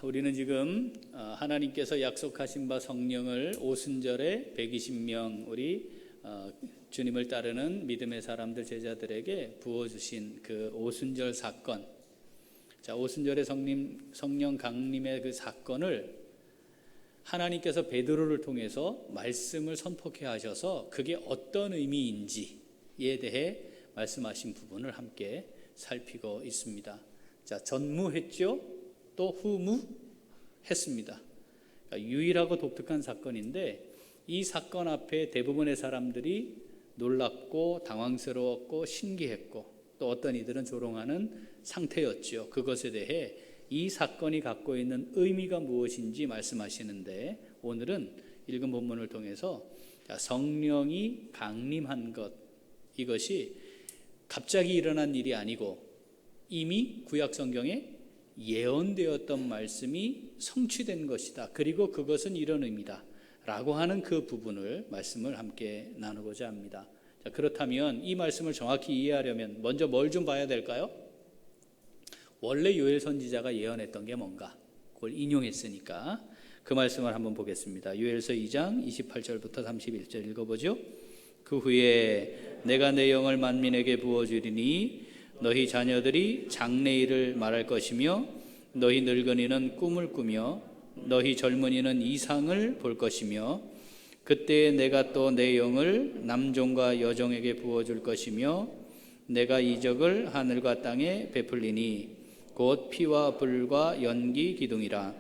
우리는 지금 하나님께서 약속하신 바 성령을 오순절에 120명 우리 주님을 따르는 믿음의 사람들 제자들에게 부어주신 그 오순절 사건, 자, 오순절의 성령 강림의 그 사건을 하나님께서 베드로를 통해서 말씀을 선포케 하셔서 그게 어떤 의미인지에 대해 말씀하신 부분을 함께 살피고 있습니다. 자, 전무했죠? 또 후무했습니다. 그러니까 유일하고 독특한 사건인데 이 사건 앞에 대부분의 사람들이 놀랍고 당황스러웠고 신기했고 또 어떤 이들은 조롱하는 상태였죠. 그것에 대해 이 사건이 갖고 있는 의미가 무엇인지 말씀하시는데 오늘은 읽은 본문을 통해서 성령이 강림한 것, 이것이 갑자기 일어난 일이 아니고 이미 구약 성경에 예언되었던 말씀이 성취된 것이다. 그리고 그것은 이런 의미다 라고 하는 그 부분을 말씀을 함께 나누고자 합니다. 자, 그렇다면 이 말씀을 정확히 이해하려면 먼저 뭘 좀 봐야 될까요? 원래 요엘 선지자가 예언했던 게 뭔가 그걸 인용했으니까 그 말씀을 한번 보겠습니다. 요엘서 2장 28절부터 31절 읽어보죠. 그 후에 내가 내 영을 만민에게 부어주리니 너희 자녀들이 장래일을 말할 것이며 너희 늙은이는 꿈을 꾸며 너희 젊은이는 이상을 볼 것이며 그때 내가 또 내 영을 남종과 여종에게 부어줄 것이며 내가 이적을 하늘과 땅에 베풀리니 곧 피와 불과 연기 기둥이라.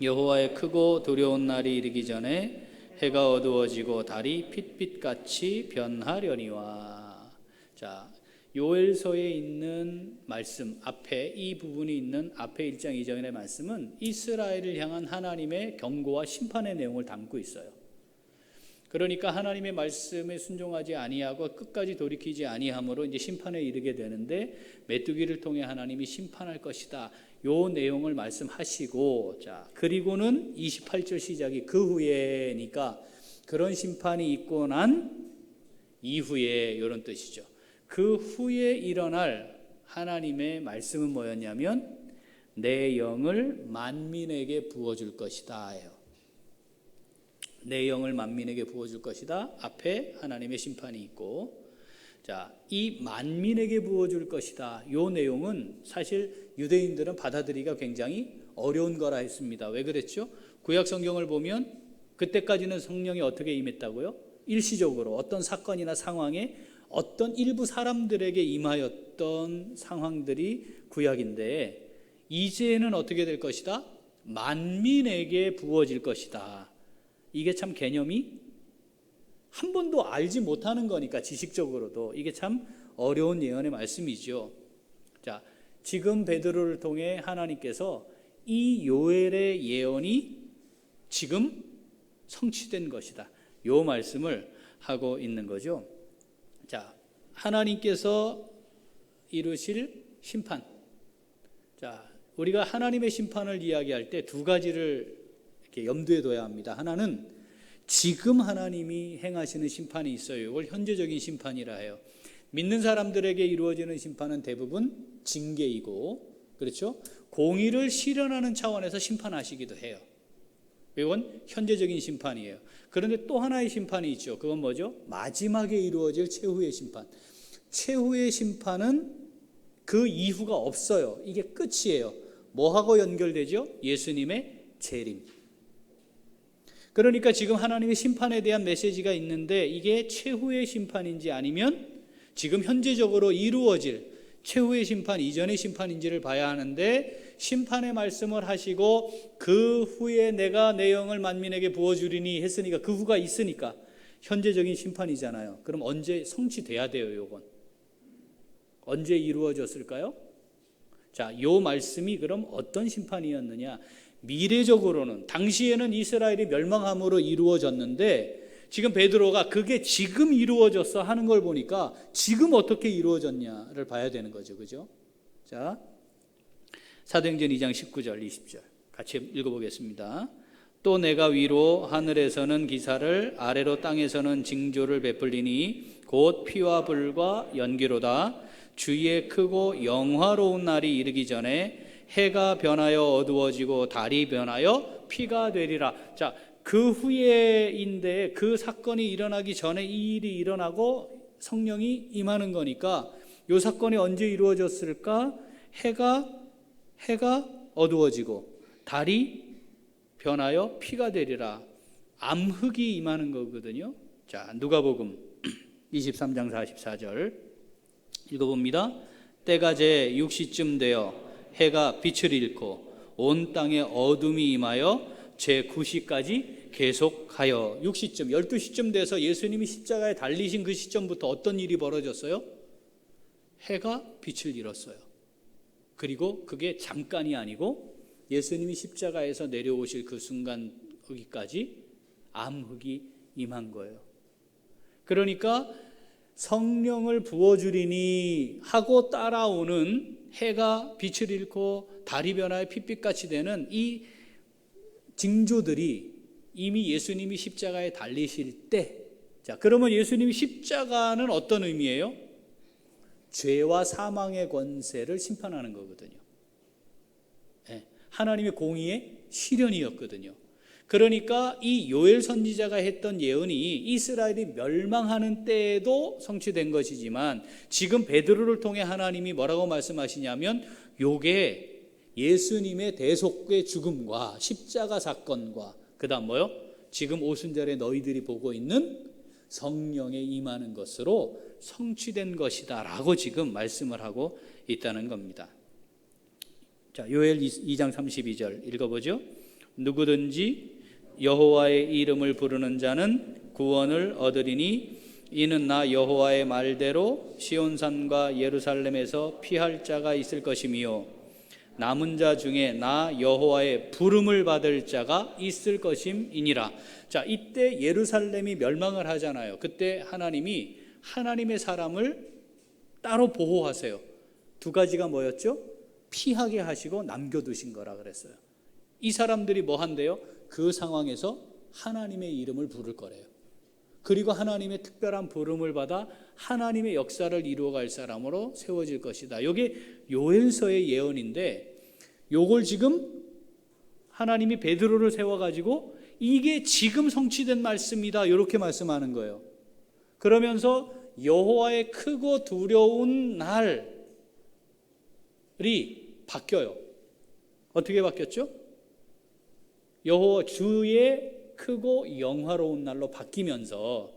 여호와의 크고 두려운 날이 이르기 전에 해가 어두워지고 달이 핏빛같이 변하려니와. 자, 요엘서에 있는 말씀 앞에 이 부분이 있는 앞에 1장 2절의 말씀은 이스라엘을 향한 하나님의 경고와 심판의 내용을 담고 있어요. 그러니까 하나님의 말씀에 순종하지 아니하고 끝까지 돌이키지 아니함으로 이제 심판에 이르게 되는데 메뚜기를 통해 하나님이 심판할 것이다. 요 내용을 말씀하시고, 자, 그리고는 28절 시작이 그 후에니까 그런 심판이 있고 난 이후에 이런 뜻이죠. 그 후에 일어날 하나님의 말씀은 뭐였냐면 내 영을 만민에게 부어줄 것이다. 내 영을 만민에게 부어줄 것이다. 앞에 하나님의 심판이 있고, 자, 이 만민에게 부어줄 것이다. 요 내용은 사실 유대인들은 받아들이기가 굉장히 어려운 거라 했습니다. 왜 그랬죠? 구약 성경을 보면 그때까지는 성령이 어떻게 임했다고요? 일시적으로 어떤 사건이나 상황에 어떤 일부 사람들에게 임하였던 상황들이 구약인데 이제는 어떻게 될 것이다? 만민에게 부어질 것이다. 이게 참 개념이 한 번도 알지 못하는 거니까 지식적으로도 이게 참 어려운 예언의 말씀이죠. 자, 지금 베드로를 통해 하나님께서 이 요엘의 예언이 지금 성취된 것이다. 요 말씀을 하고 있는 거죠. 자, 하나님께서 이루실 심판. 자, 우리가 하나님의 심판을 이야기할 때 두 가지를 이렇게 염두에 둬야 합니다. 하나는 지금 하나님이 행하시는 심판이 있어요. 이걸 현재적인 심판이라 해요. 믿는 사람들에게 이루어지는 심판은 대부분 징계이고, 그렇죠? 공의를 실현하는 차원에서 심판하시기도 해요. 이건 현재적인 심판이에요. 그런데 또 하나의 심판이 있죠. 그건 뭐죠? 마지막에 이루어질 최후의 심판. 최후의 심판은 그 이후가 없어요. 이게 끝이에요. 뭐하고 연결되죠? 예수님의 재림. 그러니까 지금 하나님의 심판에 대한 메시지가 있는데 이게 최후의 심판인지 아니면 지금 현재적으로 이루어질 최후의 심판 이전의 심판인지를 봐야 하는데 심판의 말씀을 하시고 그 후에 내가 내 영을 만민에게 부어주리니 했으니까 그 후가 있으니까 현재적인 심판이잖아요. 그럼 언제 성취돼야 돼요? 요건 언제 이루어졌을까요? 자, 요 말씀이 그럼 어떤 심판이었느냐? 미래적으로는 당시에는 이스라엘이 멸망함으로 이루어졌는데 지금 베드로가 그게 지금 이루어졌어 하는 걸 보니까 지금 어떻게 이루어졌냐를 봐야 되는 거죠. 그죠? 자, 사도행전 2장 19절 20절 같이 읽어보겠습니다. 또 내가 위로 하늘에서는 기사를 아래로 땅에서는 징조를 베풀리니 곧 피와 불과 연기로다. 주의 크고 영화로운 날이 이르기 전에 해가 변하여 어두워지고 달이 변하여 피가 되리라. 자, 그 후에인데 그 사건이 일어나기 전에 이 일이 일어나고 성령이 임하는 거니까 이 사건이 언제 이루어졌을까? 해가 어두워지고 달이 변하여 피가 되리라. 암흑이 임하는 거거든요. 자, 누가복음 23장 44절 읽어봅니다. 때가 제 6시쯤 되어 해가 빛을 잃고 온 땅에 어둠이 임하여 제 9시까지 계속하여 6시쯤 12시쯤 돼서 예수님이 십자가에 달리신 그 시점부터 어떤 일이 벌어졌어요? 해가 빛을 잃었어요. 그리고 그게 잠깐이 아니고 예수님이 십자가에서 내려오실 그 순간 거기까지 암흑이 임한 거예요. 그러니까 성령을 부어주리니 하고 따라오는 해가 빛을 잃고 달이 변하여 핏빛같이 되는 이 징조들이 이미 예수님이 십자가에 달리실 때, 자, 그러면 예수님이 십자가는 어떤 의미예요? 죄와 사망의 권세를 심판하는 거거든요. 네, 하나님의 공의의 실현이었거든요. 그러니까 이 요엘 선지자가 했던 예언이 이스라엘이 멸망하는 때에도 성취된 것이지만 지금 베드로를 통해 하나님이 뭐라고 말씀하시냐면 요게 예수님의 대속의 죽음과 십자가 사건과 그 다음 뭐요? 지금 오순절에 너희들이 보고 있는 성령에 임하는 것으로 성취된 것이다 라고 지금 말씀을 하고 있다는 겁니다. 자, 요엘 2장 32절 읽어보죠. 누구든지 여호와의 이름을 부르는 자는 구원을 얻으리니 이는 나 여호와의 말대로 시온산과 예루살렘에서 피할 자가 있을 것이며 남은 자 중에 나 여호와의 부름을 받을 자가 있을 것임이니라. 자, 이때 예루살렘이 멸망을 하잖아요. 그때 하나님이 하나님의 사람을 따로 보호하세요. 두 가지가 뭐였죠? 피하게 하시고 남겨두신 거라 그랬어요. 이 사람들이 뭐 한대요? 그 상황에서 하나님의 이름을 부를 거래요. 그리고 하나님의 특별한 부름을 받아 하나님의 역사를 이루어갈 사람으로 세워질 것이다. 이게 요엘서의 예언인데 요걸 지금 하나님이 베드로를 세워가지고 이게 지금 성취된 말씀이다 이렇게 말씀하는 거예요. 그러면서 여호와의 크고 두려운 날이 바뀌어요. 어떻게 바뀌었죠? 여호와 주의 크고 영화로운 날로 바뀌면서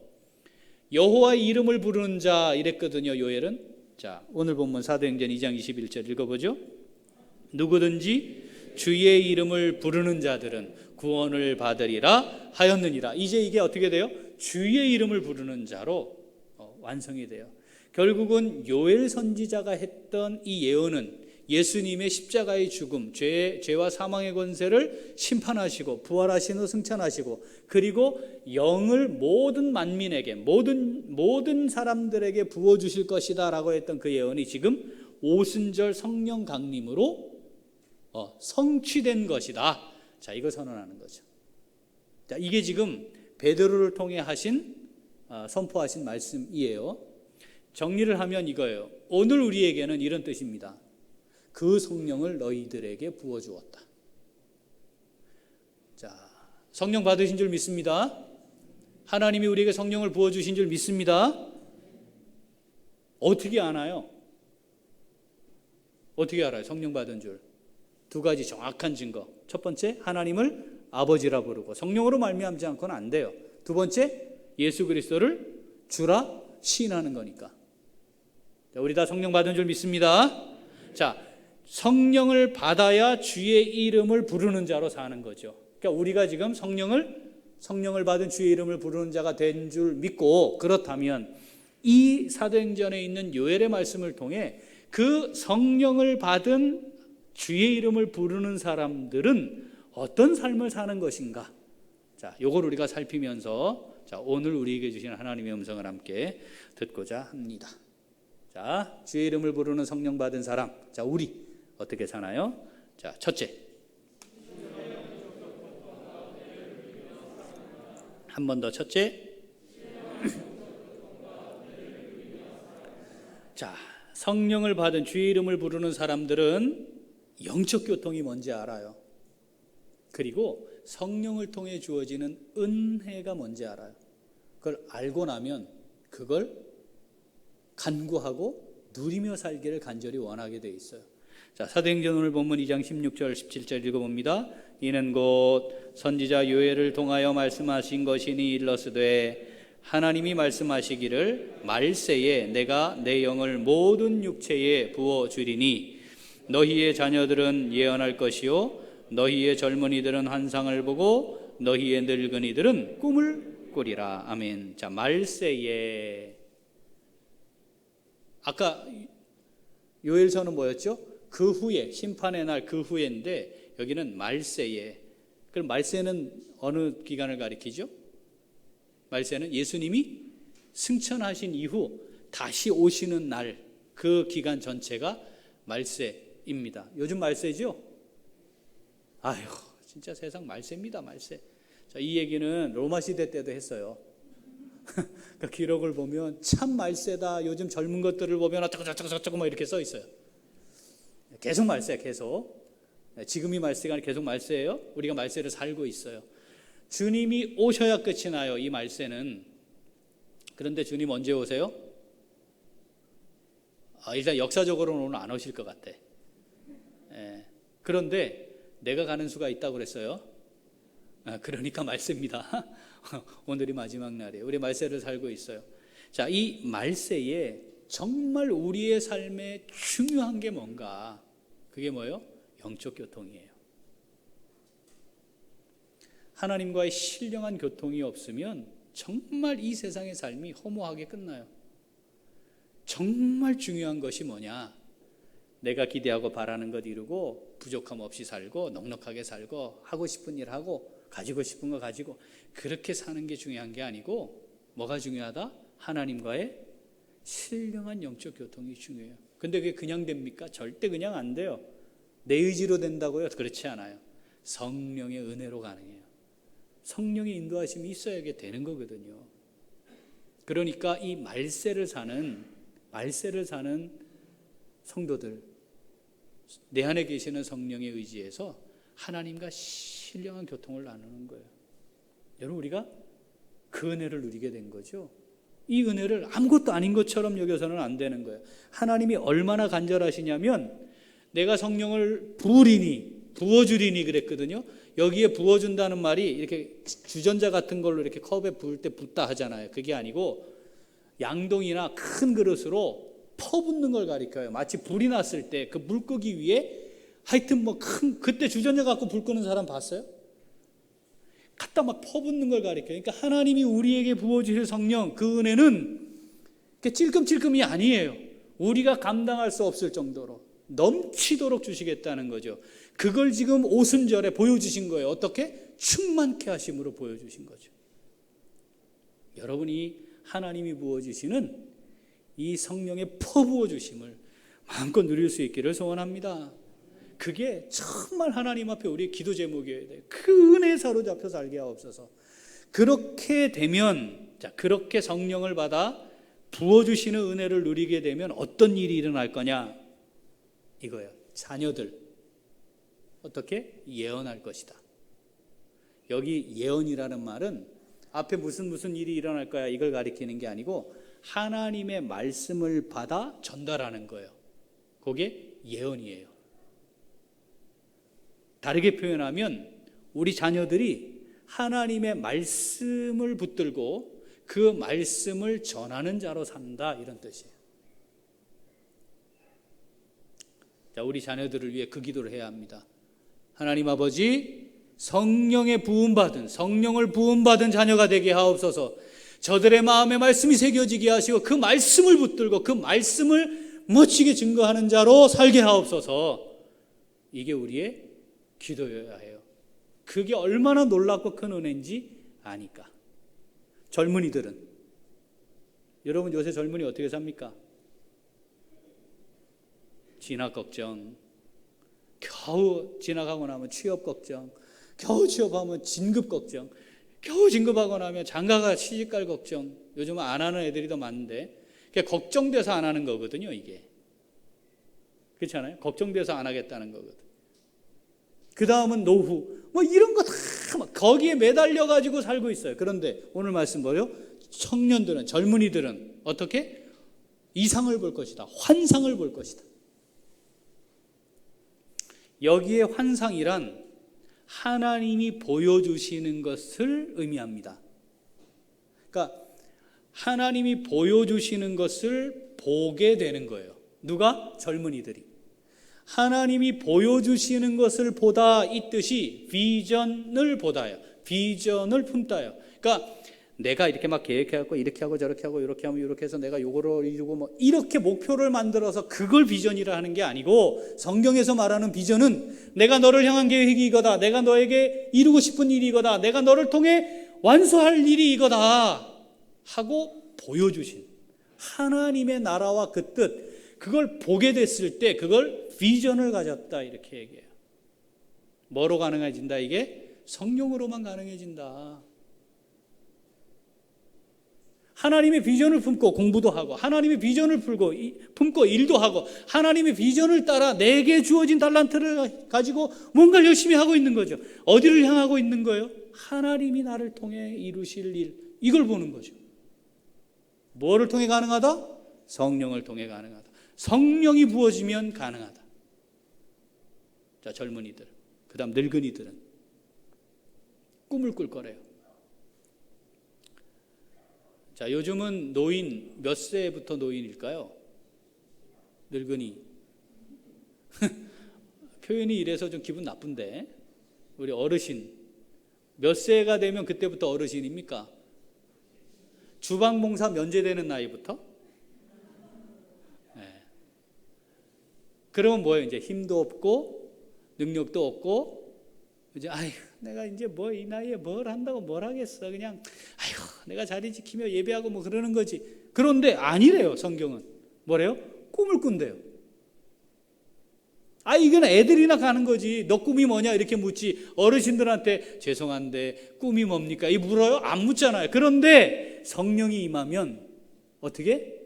여호와의 이름을 부르는 자 이랬거든요. 요엘은. 자, 오늘 본문 사도행전 2장 21절 읽어보죠. 누구든지 주의 이름을 부르는 자들은 구원을 받으리라 하였느니라. 이제 이게 어떻게 돼요? 주의 이름을 부르는 자로 완성이 돼요. 결국은 요엘 선지자가 했던 이 예언은 예수님의 십자가의 죽음, 죄와 사망의 권세를 심판하시고 부활하신 후 승천하시고 그리고 영을 모든 만민에게 모든 사람들에게 부어주실 것이다 라고 했던 그 예언이 지금 오순절 성령 강림으로 성취된 것이다. 자, 이거 선언하는 거죠. 자, 이게 지금 베드로를 통해 선포하신 말씀이에요. 정리를 하면 이거예요. 오늘 우리에게는 이런 뜻입니다. 그 성령을 너희들에게 부어주었다. 자, 성령 받으신 줄 믿습니다. 하나님이 우리에게 성령을 부어주신 줄 믿습니다. 어떻게 아나요? 어떻게 알아요? 성령 받은 줄. 두 가지 정확한 증거. 첫 번째, 하나님을 아버지라 부르고 성령으로 말미암지 않고는 안 돼요. 두 번째, 예수 그리스도를 주라 시인하는 거니까. 자, 우리 다 성령 받은 줄 믿습니다. 자, 성령을 받아야 주의 이름을 부르는 자로 사는 거죠. 그러니까 우리가 지금 성령을 받은 주의 이름을 부르는 자가 된 줄 믿고, 그렇다면 이 사도행전에 있는 요엘의 말씀을 통해 그 성령을 받은 주의 이름을 부르는 사람들은 어떤 삶을 사는 것인가? 자, 요걸 우리가 살피면서 자, 오늘 우리에게 주시는 하나님의 음성을 함께 듣고자 합니다. 자, 주의 이름을 부르는 성령 받은 사람. 자, 우리 어떻게 사나요? 자, 첫째. 한 번 더 첫째. 자, 성령을 받은 주의 이름을 부르는 사람들은 영적 교통이 뭔지 알아요. 그리고 성령을 통해 주어지는 은혜가 뭔지 알아요. 그걸 알고 나면 그걸 간구하고 누리며 살기를 간절히 원하게 돼 있어요. 자, 사도행전 오늘 본문 2장 16절 17절 읽어봅니다. 이는 곧 선지자 요엘을 통하여 말씀하신 것이니 일러스되 하나님이 말씀하시기를 말세에 내가 내 영을 모든 육체에 부어주리니 너희의 자녀들은 예언할 것이요 너희의 젊은이들은 환상을 보고 너희의 늙은이들은 꿈을 꾸리라. 아멘. 자, 말세에, 아까 요엘서는 뭐였죠? 그 후에, 심판의 날 그 후에인데 여기는 말세에. 그럼 말세는 어느 기간을 가리키죠? 말세는 예수님이 승천하신 이후 다시 오시는 날, 그 기간 전체가 말세입니다. 요즘 말세죠? 아휴, 진짜 세상 말세입니다, 말세. 자, 이 얘기는 로마 시대 때도 했어요. 그 기록을 보면 참 말세다. 요즘 젊은 것들을 보면 어쩌고 뭐 이렇게 써 있어요. 계속 말세, 계속. 지금이 말세가 아니라 계속 말세예요. 우리가 말세를 살고 있어요. 주님이 오셔야 끝이 나요, 이 말세는. 그런데 주님 언제 오세요? 일단 역사적으로는 오늘 안 오실 것 같아. 그런데 내가 가는 수가 있다고 그랬어요. 그러니까 말세입니다. 오늘이 마지막 날이에요. 우리 말세를 살고 있어요. 자, 이 말세에 정말 우리의 삶에 중요한 게 뭔가? 그게 뭐예요? 영적 교통이에요. 하나님과의 신령한 교통이 없으면 정말 이 세상의 삶이 허무하게 끝나요. 정말 중요한 것이 뭐냐? 내가 기대하고 바라는 것 이루고 부족함 없이 살고 넉넉하게 살고 하고 싶은 일 하고 가지고 싶은 거 가지고 그렇게 사는 게 중요한 게 아니고 뭐가 중요하다? 하나님과의 신령한 영적 교통이 중요해요. 근데 그게 그냥 됩니까? 절대 그냥 안 돼요. 내 의지로 된다고요? 그렇지 않아요. 성령의 은혜로 가능해요. 성령의 인도하심이 있어야 되는 거거든요. 그러니까 이 말세를 사는 성도들, 내 안에 계시는 성령의 의지에서 하나님과 신령한 교통을 나누는 거예요. 여러분, 우리가 그 은혜를 누리게 된 거죠. 이 은혜를 아무것도 아닌 것처럼 여겨서는 안 되는 거예요. 하나님이 얼마나 간절하시냐면 내가 성령을 부어주리니 그랬거든요. 여기에 부어준다는 말이 이렇게 주전자 같은 걸로 이렇게 컵에 부을 때 붓다 하잖아요. 그게 아니고 양동이나 큰 그릇으로 퍼붓는 걸 가리켜요. 마치 불이 났을 때 그 물고기 위에 하여튼 뭐 그때 주전자 갖고 불 끄는 사람 봤어요? 갖다 막 퍼붓는 걸 가리켜요. 그러니까 하나님이 우리에게 부어주실 성령, 그 은혜는 찔끔찔끔이 아니에요. 우리가 감당할 수 없을 정도로 넘치도록 주시겠다는 거죠. 그걸 지금 오순절에 보여주신 거예요. 어떻게? 충만케 하심으로 보여주신 거죠. 여러분이 하나님이 부어주시는 이 성령의 퍼부어 주심을 마음껏 누릴 수 있기를 소원합니다. 그게 정말 하나님 앞에 우리의 기도 제목이어야 돼요. 그 은혜에 사로잡혀 살게 하옵소서. 그렇게 되면, 그렇게 성령을 받아 부어주시는 은혜를 누리게 되면 어떤 일이 일어날 거냐? 이거예요. 자녀들 어떻게? 예언할 것이다. 여기 예언이라는 말은 앞에 무슨 일이 일어날 거야 이걸 가리키는 게 아니고 하나님의 말씀을 받아 전달하는 거예요. 그게 예언이에요. 다르게 표현하면 우리 자녀들이 하나님의 말씀을 붙들고 그 말씀을 전하는 자로 산다, 이런 뜻이에요. 자, 우리 자녀들을 위해 그 기도를 해야 합니다. 하나님 아버지, 성령을 부음받은 자녀가 되게 하옵소서. 저들의 마음에 말씀이 새겨지게 하시고 그 말씀을 붙들고 그 말씀을 멋지게 증거하는 자로 살게 하옵소서. 이게 우리의 기도여야 해요. 그게 얼마나 놀랍고 큰 은혜인지 아니까. 젊은이들은, 여러분 요새 젊은이 어떻게 삽니까? 진학 걱정, 겨우 진학하고 나면 취업 걱정, 겨우 취업하면 진급 걱정, 겨우 진급하고 나면 장가가 시집갈 걱정. 요즘은 안 하는 애들이 더 많은데 그게 걱정돼서 안 하는 거거든요. 이게 그렇지 않아요? 걱정돼서 안 하겠다는 거거든. 그 다음은 노후, 뭐 이런 거 다 거기에 매달려 가지고 살고 있어요. 그런데 오늘 말씀 뭐예요? 청년들은, 젊은이들은 어떻게? 이상을 볼 것이다. 환상을 볼 것이다. 여기에 환상이란 하나님이 보여주시는 것을 의미합니다. 그러니까 하나님이 보여주시는 것을 보게 되는 거예요. 누가? 젊은이들이. 하나님이 보여주시는 것을 보다, 이 뜻이 비전을 보다요. 비전을 품다요. 그러니까 내가 이렇게 막 계획해갖고 이렇게 하고 저렇게 하고 이렇게 하면 이렇게 해서 내가 요거를 이루고 뭐 이렇게 목표를 만들어서 그걸 비전이라 하는 게 아니고, 성경에서 말하는 비전은 내가 너를 향한 계획이 이거다, 내가 너에게 이루고 싶은 일이 이거다, 내가 너를 통해 완수할 일이 이거다 하고 보여주신 하나님의 나라와 그 뜻, 그걸 보게 됐을 때 그걸 비전을 가졌다 이렇게 얘기해요. 뭐로 가능해진다? 이게 성령으로만 가능해진다. 하나님의 비전을 품고 공부도 하고, 하나님의 비전을 품고 일도 하고, 하나님의 비전을 따라 내게 주어진 달란트를 가지고 뭔가를 열심히 하고 있는 거죠. 어디를 향하고 있는 거예요? 하나님이 나를 통해 이루실 일, 이걸 보는 거죠. 뭐를 통해 가능하다? 성령을 통해 가능하다. 성령이 부어지면 가능하다. 자, 젊은이들, 그 다음 늙은이들은 꿈을 꿀 거래요. 자, 요즘은 노인, 몇 세부터 노인일까요? 늙은이. 표현이 이래서 좀 기분 나쁜데, 우리 어르신, 몇 세가 되면 그때부터 어르신입니까? 주방봉사 면제되는 나이부터? 네. 그러면 뭐예요? 이제 힘도 없고 능력도 없고, 이제 내가 이제 뭐 이 나이에 뭘 한다고 뭘 하겠어, 그냥 내가 자리 지키며 예배하고 뭐 그러는 거지. 그런데 아니래요. 성경은 뭐래요? 꿈을 꾼대요. 이건 애들이나 가는 거지. 너 꿈이 뭐냐 이렇게 묻지, 어르신들한테 죄송한데 꿈이 뭡니까? 이 물어요? 안 묻잖아요. 그런데 성령이 임하면 어떻게?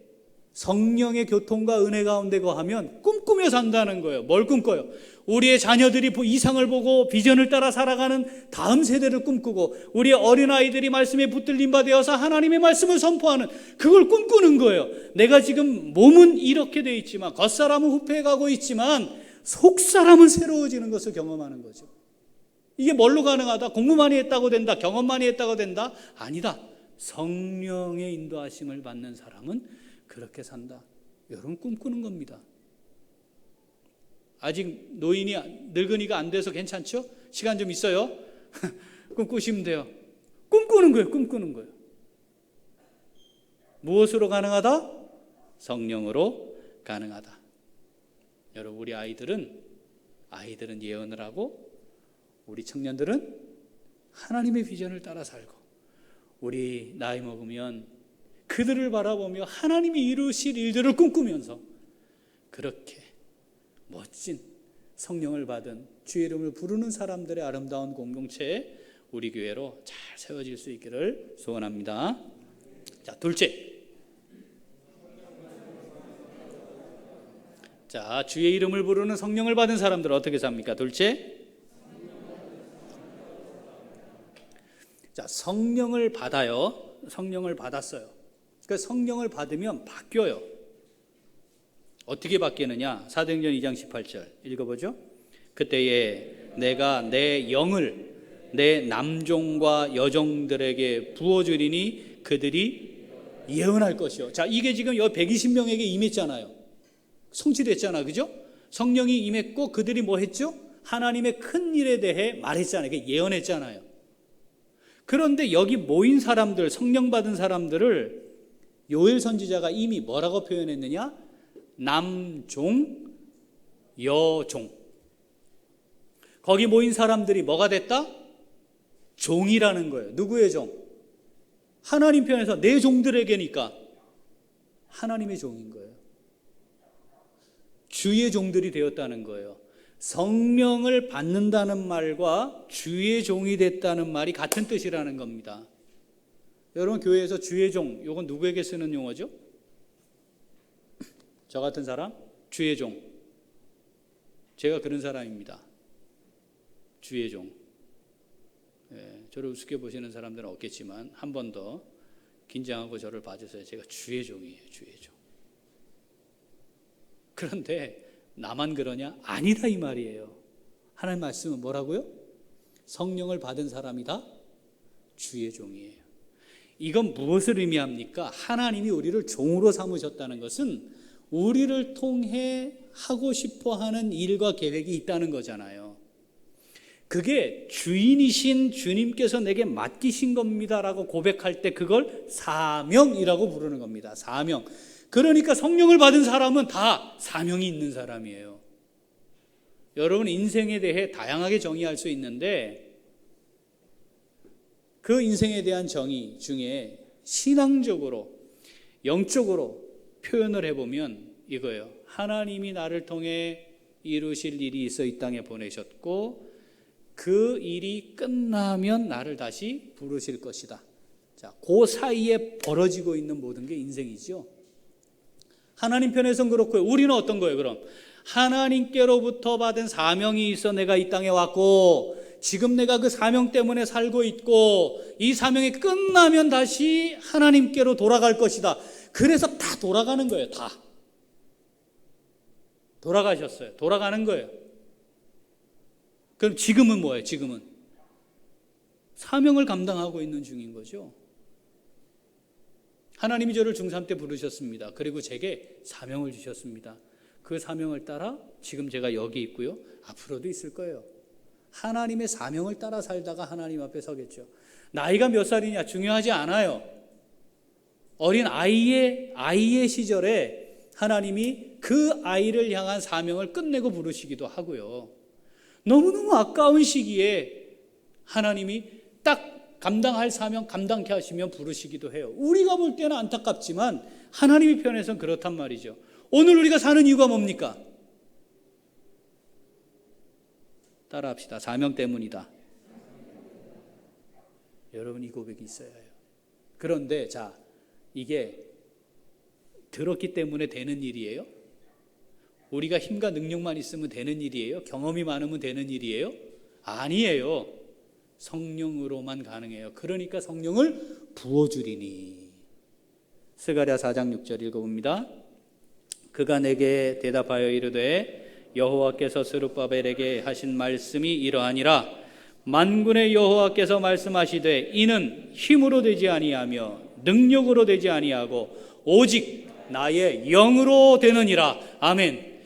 성령의 교통과 은혜 가운데 거하면 꿈꾸며 산다는 거예요. 뭘 꿈꿔요? 우리의 자녀들이 이상을 보고 비전을 따라 살아가는 다음 세대를 꿈꾸고, 우리의 어린아이들이 말씀에 붙들림 바 되어서 하나님의 말씀을 선포하는, 그걸 꿈꾸는 거예요. 내가 지금 몸은 이렇게 돼 있지만, 겉사람은 후패해가고 있지만 속사람은 새로워지는 것을 경험하는 거죠. 이게 뭘로 가능하다? 공부 많이 했다고 된다? 경험 많이 했다고 된다? 아니다. 성령의 인도하심을 받는 사람은 그렇게 산다. 여러분, 꿈꾸는 겁니다. 아직 늙은이가 안 돼서 괜찮죠? 시간 좀 있어요? 꿈꾸시면 돼요. 꿈꾸는 거예요. 꿈꾸는 거예요. 무엇으로 가능하다? 성령으로 가능하다. 여러분, 우리 아이들은 예언을 하고, 우리 청년들은 하나님의 비전을 따라 살고, 우리 나이 먹으면 그들을 바라보며 하나님이 이루실 일들을 꿈꾸면서 그렇게 멋진 성령을 받은 주의 이름을 부르는 사람들의 아름다운 공동체에 우리 교회로 잘 세워질 수 있기를 소원합니다. 자, 둘째. 자, 주의 이름을 부르는 성령을 받은 사람들은 어떻게 삽니까? 둘째. 자, 성령을 받아요. 성령을 받았어요. 그 성령을 받으면 바뀌어요. 어떻게 바뀌느냐? 사도행전 2장 18절 읽어보죠. 그때에 내가 내 영을 내 남종과 여종들에게 부어주리니 그들이 예언할 것이요. 자, 이게 지금 여기 120명에게 임했잖아요. 성취됐잖아, 그죠? 성령이 임했고 그들이 뭐 했죠? 하나님의 큰 일에 대해 말했잖아요. 예언했잖아요. 그런데 여기 모인 사람들, 성령 받은 사람들을 요엘 선지자가 이미 뭐라고 표현했느냐? 남종, 여종. 거기 모인 사람들이 뭐가 됐다? 종이라는 거예요. 누구의 종? 하나님 편에서 내 종들에게니까 하나님의 종인 거예요. 주의 종들이 되었다는 거예요. 성령을 받는다는 말과 주의 종이 됐다는 말이 같은 뜻이라는 겁니다. 여러분, 교회에서 주의 종, 이건 누구에게 쓰는 용어죠? 저 같은 사람? 주의 종. 제가 그런 사람입니다. 주의 종. 저를 우습게 보시는 사람들은 없겠지만 한 번 더 긴장하고 저를 봐주세요. 제가 주의 종이에요. 주의 종. 그런데 나만 그러냐? 아니다 이 말이에요. 하나님 말씀은 뭐라고요? 성령을 받은 사람이 다 주의 종이에요. 이건 무엇을 의미합니까? 하나님이 우리를 종으로 삼으셨다는 것은 우리를 통해 하고 싶어하는 일과 계획이 있다는 거잖아요. 그게 주인이신 주님께서 내게 맡기신 겁니다라고 고백할 때 그걸 사명이라고 부르는 겁니다. 사명. 그러니까 성령을 받은 사람은 다 사명이 있는 사람이에요. 여러분, 인생에 대해 다양하게 정의할 수 있는데 그 인생에 대한 정의 중에 신앙적으로, 영적으로 표현을 해보면 이거예요. 하나님이 나를 통해 이루실 일이 있어 이 땅에 보내셨고 그 일이 끝나면 나를 다시 부르실 것이다. 자, 그 사이에 벌어지고 있는 모든 게 인생이죠. 하나님 편에서는 그렇고요. 우리는 어떤 거예요, 그럼? 하나님께로부터 받은 사명이 있어 내가 이 땅에 왔고 지금 내가 그 사명 때문에 살고 있고 이 사명이 끝나면 다시 하나님께로 돌아갈 것이다. 그래서 다 돌아가는 거예요. 다 돌아가셨어요. 돌아가는 거예요. 그럼 지금은 뭐예요? 지금은 사명을 감당하고 있는 중인 거죠. 하나님이 저를 중3 때 부르셨습니다. 그리고 제게 사명을 주셨습니다. 그 사명을 따라 지금 제가 여기 있고요. 앞으로도 있을 거예요. 하나님의 사명을 따라 살다가 하나님 앞에 서겠죠. 나이가 몇 살이냐 중요하지 않아요. 어린 아이의 시절에 하나님이 그 아이를 향한 사명을 끝내고 부르시기도 하고요. 너무너무 아까운 시기에 하나님이 딱 감당할 사명 감당케 하시면 부르시기도 해요. 우리가 볼 때는 안타깝지만 하나님의 편에서는 그렇단 말이죠. 오늘 우리가 사는 이유가 뭡니까? 따라합시다. 사명 때문이다. 여러분, 이 고백이 있어야 해요. 그런데 자, 이게 들었기 때문에 되는 일이에요? 우리가 힘과 능력만 있으면 되는 일이에요? 경험이 많으면 되는 일이에요? 아니에요. 성령으로만 가능해요. 그러니까 성령을 부어주리니. 스가랴 4장 6절 읽어봅니다. 그가 내게 대답하여 이르되 여호와께서 스룹바벨에게 하신 말씀이 이러하니라. 만군의 여호와께서 말씀하시되 이는 힘으로 되지 아니하며 능력으로 되지 아니하고 오직 나의 영으로 되느니라. 아멘.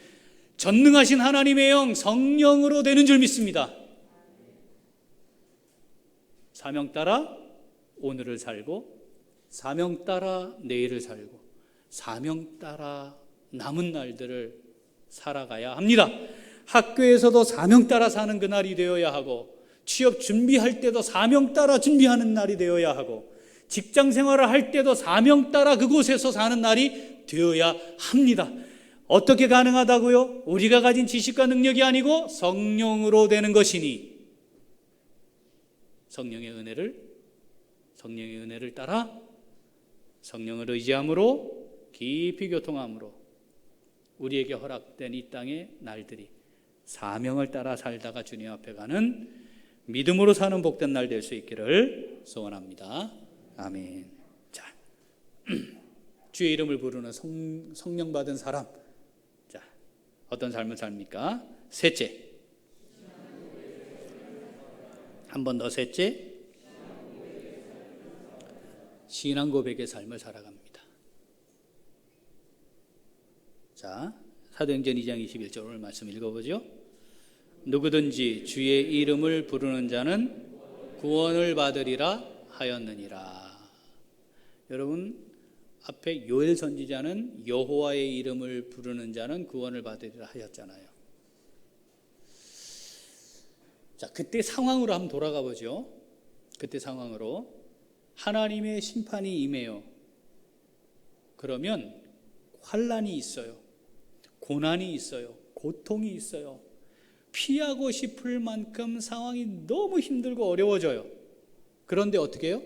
전능하신 하나님의 영, 성령으로 되는 줄 믿습니다. 사명 따라 오늘을 살고 사명 따라 내일을 살고 사명 따라 남은 날들을 살아가야 합니다. 학교에서도 사명 따라 사는 그날이 되어야 하고 취업 준비할 때도 사명 따라 준비하는 날이 되어야 하고 직장 생활을 할 때도 사명 따라 그곳에서 사는 날이 되어야 합니다. 어떻게 가능하다고요? 우리가 가진 지식과 능력이 아니고 성령으로 되는 것이니 성령의 은혜를 따라 성령을 의지함으로 깊이 교통함으로 우리에게 허락된 이 땅의 날들이 사명을 따라 살다가 주님 앞에 가는 믿음으로 사는 복된 날 될 수 있기를 소원합니다. 아멘. 자, 주의 이름을 부르는 성령 받은 사람. 자, 어떤 삶을 삽니까? 셋째. 한 번 더 셋째. 신앙 고백의 삶을 살아갑니다. 자, 사도행전 2장 21절 오늘 말씀 읽어보죠. 누구든지 주의 이름을 부르는 자는 구원을 받으리라 하였느니라. 여러분, 앞에 요엘 선지자는 여호와의 이름을 부르는 자는 구원을 받으리라 하였잖아요. 자, 그때 상황으로 한번 돌아가 보죠. 그때 상황으로 하나님의 심판이 임해요. 그러면 환난이 있어요. 고난이 있어요. 고통이 있어요. 피하고 싶을 만큼 상황이 너무 힘들고 어려워져요. 그런데 어떻게 해요?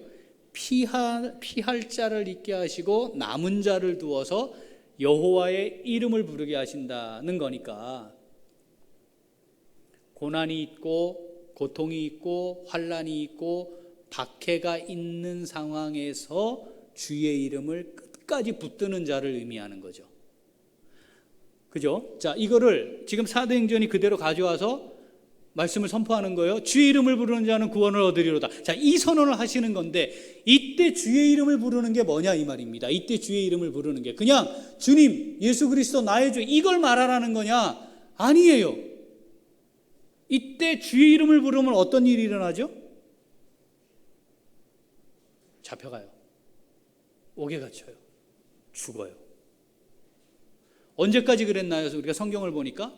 피할 자를 있게 하시고 남은 자를 두어서 여호와의 이름을 부르게 하신다는 거니까 고난이 있고 고통이 있고 환난이 있고 박해가 있는 상황에서 주의 이름을 끝까지 붙드는 자를 의미하는 거죠. 그죠? 자, 이거를 지금 사도행전이 그대로 가져와서 말씀을 선포하는 거예요. 주의 이름을 부르는 자는 구원을 얻으리로다. 자, 이 선언을 하시는 건데, 이때 주의 이름을 부르는 게 뭐냐 이 말입니다. 이때 주의 이름을 부르는 게 그냥 주님, 예수 그리스도 나의 주, 이걸 말하라는 거냐? 아니에요. 이때 주의 이름을 부르면 어떤 일이 일어나죠? 잡혀가요. 옥에 갇혀요. 죽어요. 언제까지 그랬나요? 우리가 성경을 보니까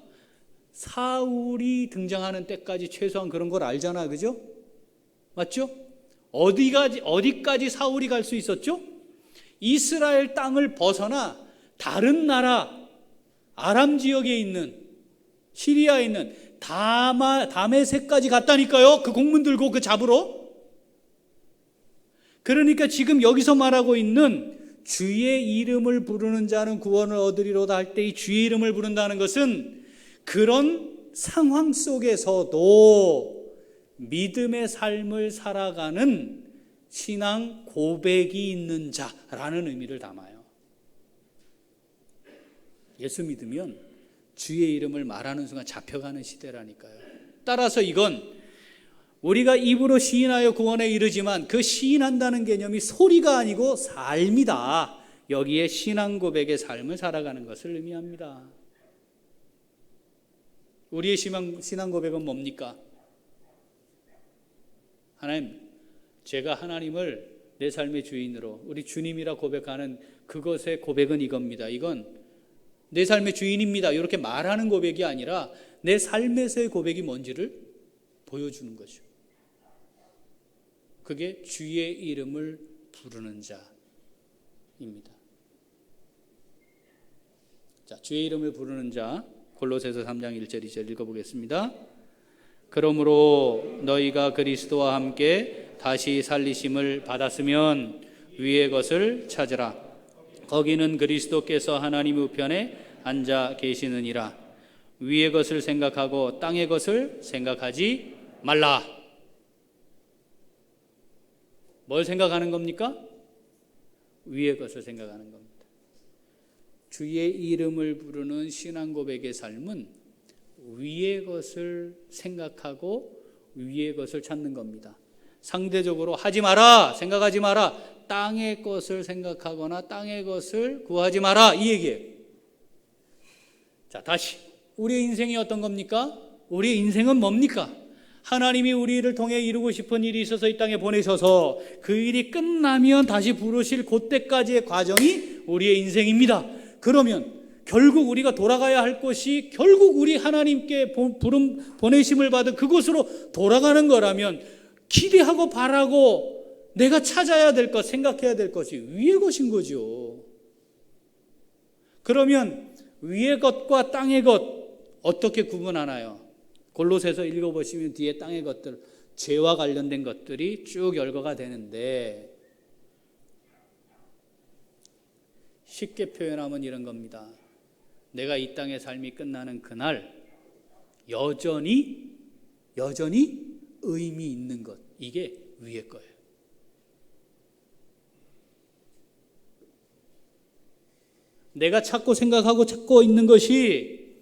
사울이 등장하는 때까지 최소한 그런 걸 알잖아, 그죠? 맞죠? 어디까지 사울이 갈 수 있었죠? 이스라엘 땅을 벗어나 다른 나라, 아람 지역에 있는, 시리아에 있는 다메섹까지 갔다니까요. 그 공문 들고 그 잡으러. 그러니까 지금 여기서 말하고 있는 주의 이름을 부르는 자는 구원을 얻으리로다 할 때 이 주의 이름을 부른다는 것은 그런 상황 속에서도 믿음의 삶을 살아가는 신앙 고백이 있는 자라는 의미를 담아요. 예수 믿으면 주의 이름을 말하는 순간 잡혀가는 시대라니까요. 따라서 이건 우리가 입으로 시인하여 구원에 이르지만 그 시인한다는 개념이 소리가 아니고 삶이다. 여기에 신앙 고백의 삶을 살아가는 것을 의미합니다. 우리의 신앙 고백은 뭡니까? 하나님, 제가 하나님을 내 삶의 주인으로 우리 주님이라 고백하는 그것의 고백은 이겁니다. 이건 내 삶의 주인입니다. 이렇게 말하는 고백이 아니라 내 삶에서의 고백이 뭔지를 보여주는 거죠. 그게 주의 이름을 부르는 자입니다. 자, 주의 이름을 부르는 자, 골로새서 3장 1절 2절 읽어보겠습니다. 그러므로 너희가 그리스도와 함께 다시 살리심을 받았으면 위의 것을 찾으라. 거기는 그리스도께서 하나님 우편에 앉아 계시느니라. 위의 것을 생각하고 땅의 것을 생각하지 말라. 뭘 생각하는 겁니까? 위의 것을 생각하는 겁니다. 주의 이름을 부르는 신앙 고백의 삶은 위의 것을 생각하고 위의 것을 찾는 겁니다. 상대적으로 하지 마라, 생각하지 마라, 땅의 것을 생각하거나 땅의 것을 구하지 마라, 이 얘기예요. 자, 다시 우리의 인생이 어떤 겁니까? 우리의 인생은 뭡니까? 하나님이 우리를 통해 이루고 싶은 일이 있어서 이 땅에 보내셔서 그 일이 끝나면 다시 부르실 그때까지의 과정이 우리의 인생입니다. 그러면 결국 우리가 돌아가야 할 곳이 결국 우리 하나님께 보내심을 받은 그곳으로 돌아가는 거라면 기대하고 바라고 내가 찾아야 될 것, 생각해야 될 것이 위의 것인 거죠. 그러면 위의 것과 땅의 것 어떻게 구분하나요? 골로새서 읽어보시면 뒤에 땅의 것들, 죄와 관련된 것들이 쭉 열거가 되는데 쉽게 표현하면 이런 겁니다. 내가 이 땅의 삶이 끝나는 그날 여전히 의미 있는 것, 이게 위의 거예요. 내가 찾고 생각하고 찾고 있는 것이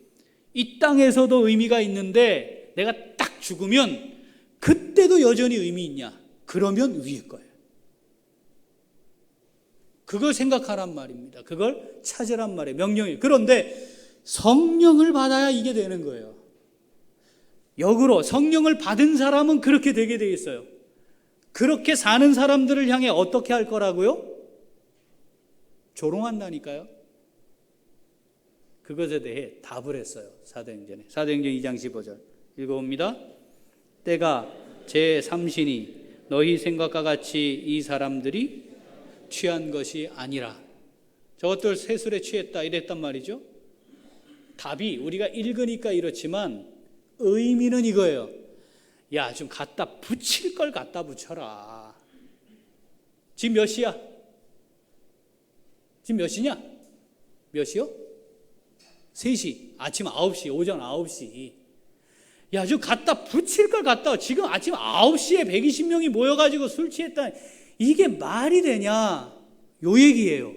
이 땅에서도 의미가 있는데 내가 딱 죽으면 그때도 여전히 의미 있냐? 그러면 위의 거예요. 그걸 생각하란 말입니다. 그걸 찾으란 말이에요. 명령이에요. 그런데 성령을 받아야 이게 되는 거예요. 역으로 성령을 받은 사람은 그렇게 되게 돼 있어요. 그렇게 사는 사람들을 향해 어떻게 할 거라고요? 조롱한다니까요. 그것에 대해 답을 했어요. 사도행전 2장 15절 읽어봅니다. 때가 제 삼신이 너희 생각과 같이 이 사람들이 취한 것이 아니라. 저것들 세술에 취했다 이랬단 말이죠. 답이 우리가 읽으니까 이렇지만 의미는 이거예요. 야, 좀 갖다 붙일 걸 갖다 붙여라. 지금 몇 시야? 지금 몇 시냐? 몇 시요? 3시, 아침 9시, 오전 9시. 야, 저 갖다 붙일 걸 갖다 지금 아침 9시에 120명이 모여가지고 술 취했다. 이게 말이 되냐? 요 얘기예요.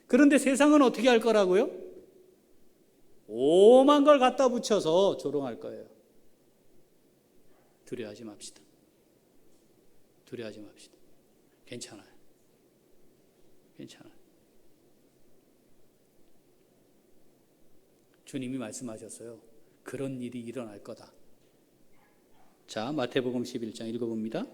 그런데 세상은 어떻게 할 거라고요? 오만 걸 갖다 붙여서 조롱할 거예요. 두려워하지 맙시다. 두려워하지 맙시다. 괜찮아요. 괜찮아요. 주님이 말씀하셨어요. 그런 일이 일어날 거다. 자, 마태복음 11장 읽어봅니다.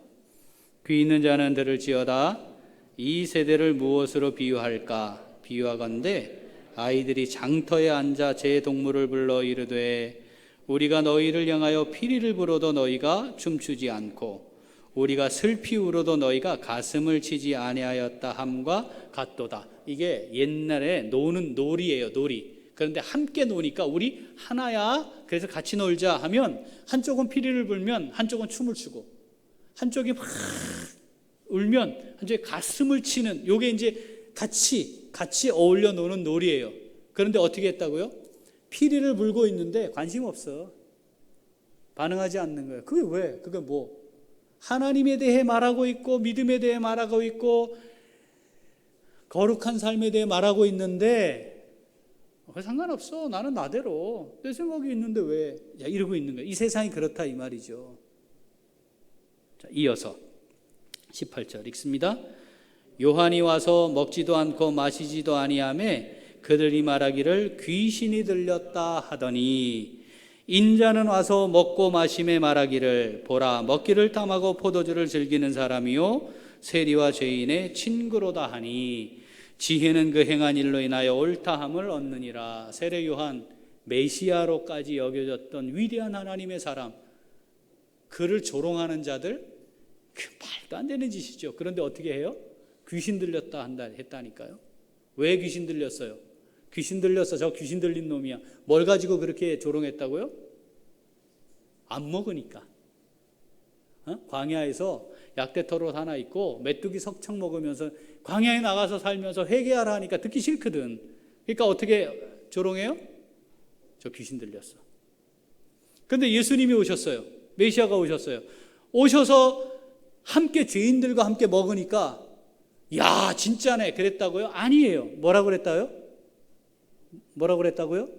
귀 있는 자는 들을지어다. 이 세대를 무엇으로 비유할까? 비유하건대 아이들이 장터에 앉아 제 동물을 불러 이르되 우리가 너희를 향하여 피리를 불어도 너희가 춤추지 않고 우리가 슬피 울어도 너희가 가슴을 치지 아니하였다 함과 같도다. 이게 옛날에 노는 놀이예요. 놀이. 그런데 함께 노니까 우리 하나야, 그래서 같이 놀자 하면 한쪽은 피리를 불면 한쪽은 춤을 추고, 한쪽이 막 울면 한쪽이 가슴을 치는, 요게 이제 같이 어울려 노는 놀이예요. 그런데 어떻게 했다고요? 피리를 불고 있는데 관심 없어. 반응하지 않는 거예요. 그게 왜? 그게 뭐? 하나님에 대해 말하고 있고 믿음에 대해 말하고 있고 거룩한 삶에 대해 말하고 있는데 상관없어. 나는 나대로 내 생각이 있는데 왜? 야, 이러고 있는 거예요. 이 세상이 그렇다 이 말이죠. 자, 이어서 18절 읽습니다. 요한이 와서 먹지도 않고 마시지도 아니하매 그들이 말하기를 귀신이 들렸다 하더니 인자는 와서 먹고 마심에 말하기를 보라 먹기를 탐하고 포도주를 즐기는 사람이요 세리와 죄인의 친구로다 하니 지혜는 그 행한 일로 인하여 옳다함을 얻느니라. 세례 요한 메시아로까지 여겨졌던 위대한 하나님의 사람, 그를 조롱하는 자들, 그 말도 안 되는 짓이죠. 그런데 어떻게 해요? 귀신 들렸다 했다니까요. 왜 귀신 들렸어요? 귀신 들렸어. 저 귀신 들린 놈이야. 뭘 가지고 그렇게 조롱했다고요? 안 먹으니까. 광야에서 약대토롯 하나 있고 메뚜기 석청 먹으면서 광야에 나가서 살면서 회개하라 하니까 듣기 싫거든. 그러니까 어떻게 조롱해요? 저 귀신 들렸어. 그런데 예수님이 오셨어요. 메시아가 오셨어요. 오셔서 함께 죄인들과 함께 먹으니까 야 진짜네 그랬다고요? 아니에요. 뭐라고 그랬다고요?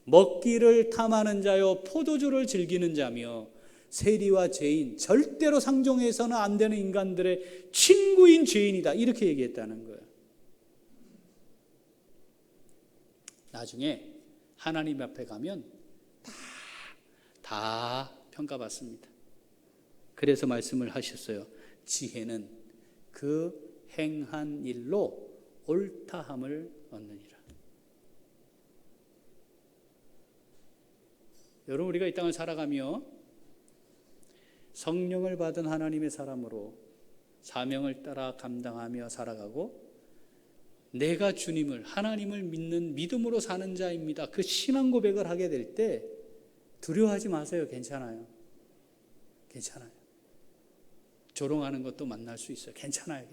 먹기를 탐하는 자요 포도주를 즐기는 자며 세리와 죄인, 절대로 상종해서는 안 되는 인간들의 친구인 죄인이다. 이렇게 얘기했다는 거예요. 나중에 하나님 앞에 가면 다 평가받습니다. 그래서 말씀을 하셨어요. 지혜는 그 행한 일로 옳다함을 얻느니라. 여러분, 우리가 이 땅을 살아가며 성령을 받은 하나님의 사람으로 사명을 따라 감당하며 살아가고 내가 주님을, 하나님을 믿는 믿음으로 사는 자입니다. 그 신앙 고백을 하게 될 때 두려워하지 마세요. 괜찮아요. 괜찮아요. 조롱하는 것도 만날 수 있어요. 괜찮아요.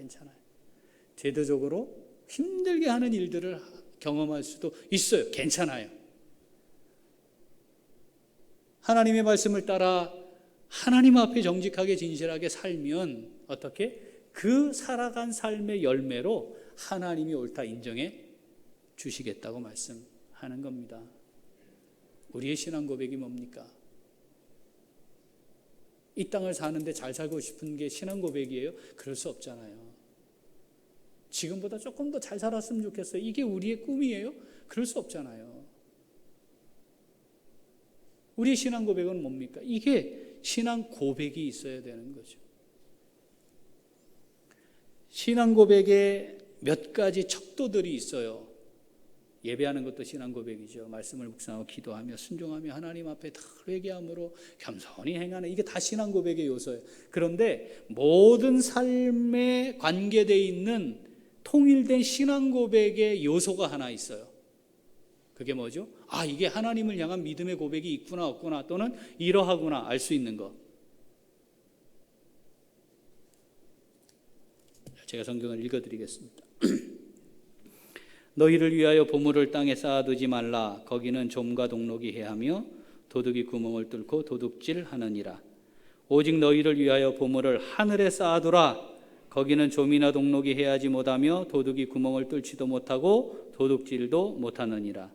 제도적으로 힘들게 하는 일들을 경험할 수도 있어요. 괜찮아요. 하나님의 말씀을 따라 하나님 앞에 정직하게 진실하게 살면 어떻게? 그 살아간 삶의 열매로 하나님이 옳다 인정해 주시겠다고 말씀하는 겁니다. 우리의 신앙 고백이 뭡니까? 이 땅을 사는데 잘 살고 싶은 게 신앙 고백이에요? 그럴 수 없잖아요. 지금보다 조금 더 잘 살았으면 좋겠어요. 이게 우리의 꿈이에요? 그럴 수 없잖아요. 우리의 신앙 고백은 뭡니까? 이게 신앙 고백이 있어야 되는 거죠. 신앙 고백에 몇 가지 척도들이 있어요. 예배하는 것도 신앙 고백이죠. 말씀을 묵상하고 기도하며 순종하며 하나님 앞에 다 회개함으로 겸손히 행하는, 이게 다 신앙 고백의 요소예요. 그런데 모든 삶에 관계되어 있는 통일된 신앙 고백의 요소가 하나 있어요. 그게 뭐죠? 아, 이게 하나님을 향한 믿음의 고백이 있구나 없구나, 또는 이러하구나 알 수 있는 것. 제가 성경을 읽어드리겠습니다. 너희를 위하여 보물을 땅에 쌓아두지 말라. 거기는 좀과 동록이 해하며 도둑이 구멍을 뚫고 도둑질하느니라. 오직 너희를 위하여 보물을 하늘에 쌓아두라. 거기는 좀이나 동록이 해하지 못하며 도둑이 구멍을 뚫지도 못하고 도둑질도 못하느니라.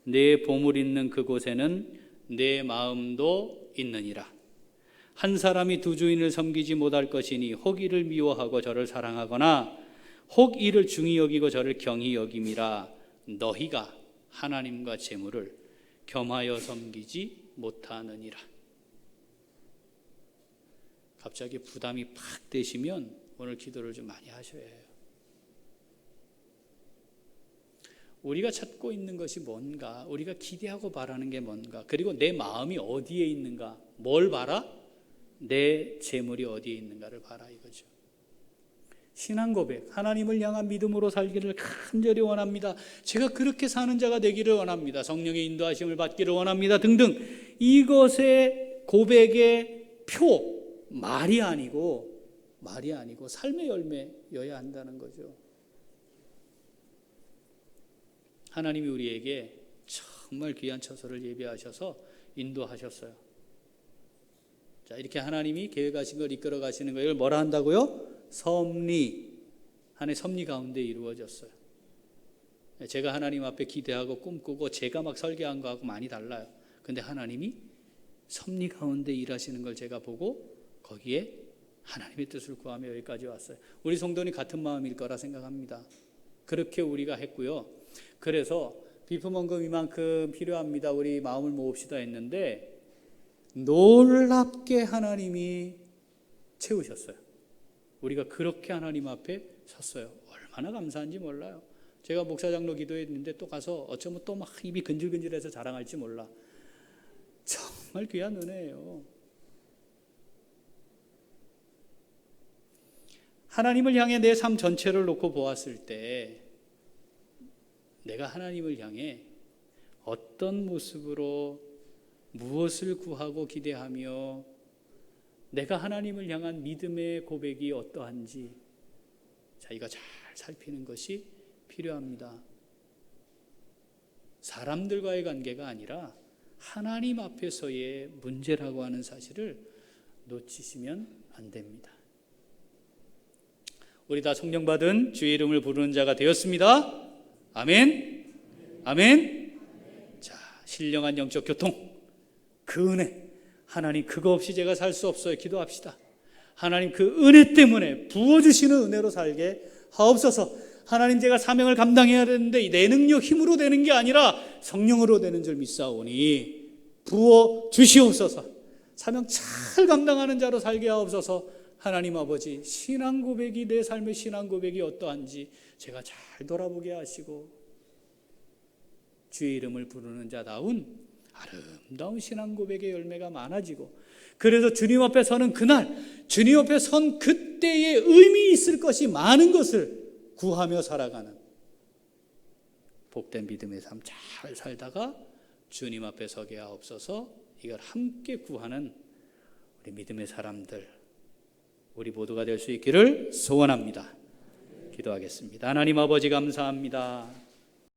내 보물 있는 그곳에는 내 마음도 있느니라. 한 사람이 두 주인을 섬기지 못할 것이니 혹 이를 미워하고 저를 사랑하거나 혹 이를 중히 여기고 저를 경히 여김이라. 너희가 하나님과 재물을 겸하여 섬기지 못하느니라. 갑자기 부담이 팍 되시면 오늘 기도를 좀 많이 하셔야 해요. 우리가 찾고 있는 것이 뭔가, 우리가 기대하고 바라는 게 뭔가, 그리고 내 마음이 어디에 있는가. 뭘 바라? 내 재물이 어디에 있는가를 바라, 이거죠. 신앙 고백, 하나님을 향한 믿음으로 살기를 간절히 원합니다. 제가 그렇게 사는 자가 되기를 원합니다. 성령의 인도하심을 받기를 원합니다. 등등. 이것의 고백의 표, 말이 아니고 삶의 열매여야 한다는 거죠. 하나님이 우리에게 정말 귀한 처소를 예비하셔서 인도하셨어요. 자, 이렇게 하나님이 계획하신 걸 이끌어 가시는 걸 뭐라 한다고요? 섭리. 하나님의 섭리 가운데 이루어졌어요. 제가 하나님 앞에 기대하고 꿈꾸고 제가 막 설계한 거하고 많이 달라요. 근데 하나님이 섭리 가운데 일하시는 걸 제가 보고 거기에 하나님의 뜻을 구하며 여기까지 왔어요. 우리 성도는 같은 마음일 거라 생각합니다. 그렇게 우리가 했고요. 그래서 비품원금 이만큼 필요합니다. 우리 마음을 모읍시다 했는데 놀랍게 하나님이 채우셨어요. 우리가 그렇게 하나님 앞에 섰어요. 얼마나 감사한지 몰라요. 제가 목사장로 기도했는데 또 가서 어쩌면 또 막 입이 근질근질해서 자랑할지 몰라. 정말 귀한 은혜예요. 하나님을 향해 내 삶 전체를 놓고 보았을 때 내가 하나님을 향해 어떤 모습으로 무엇을 구하고 기대하며 내가 하나님을 향한 믿음의 고백이 어떠한지 자기가 잘 살피는 것이 필요합니다. 사람들과의 관계가 아니라 하나님 앞에서의 문제라고 하는 사실을 놓치시면 안 됩니다. 우리 다 성령받은 주의 이름을 부르는 자가 되었습니다. 아멘. 아멘. 자, 신령한 영적 교통, 그 은혜, 하나님 그거 없이 제가 살 수 없어요. 기도합시다. 하나님 그 은혜 때문에 부어주시는 은혜로 살게 하옵소서. 하나님 제가 사명을 감당해야 되는데 내 능력 힘으로 되는 게 아니라 성령으로 되는 줄 믿사오니 부어주시옵소서. 사명 잘 감당하는 자로 살게 하옵소서. 하나님 아버지, 신앙 고백이, 내 삶의 신앙 고백이 어떠한지 제가 잘 돌아보게 하시고 주의 이름을 부르는 자다운 아름다운 신앙 고백의 열매가 많아지고, 그래서 주님 앞에 서는 그날, 주님 앞에 선 그때의 의미 있을 것이 많은 것을 구하며 살아가는 복된 믿음의 삶 잘 살다가 주님 앞에 서게 하옵소서. 이걸 함께 구하는 우리 믿음의 사람들, 우리 모두가 될 수 있기를 소원합니다. 기도하겠습니다. 하나님 아버지 감사합니다.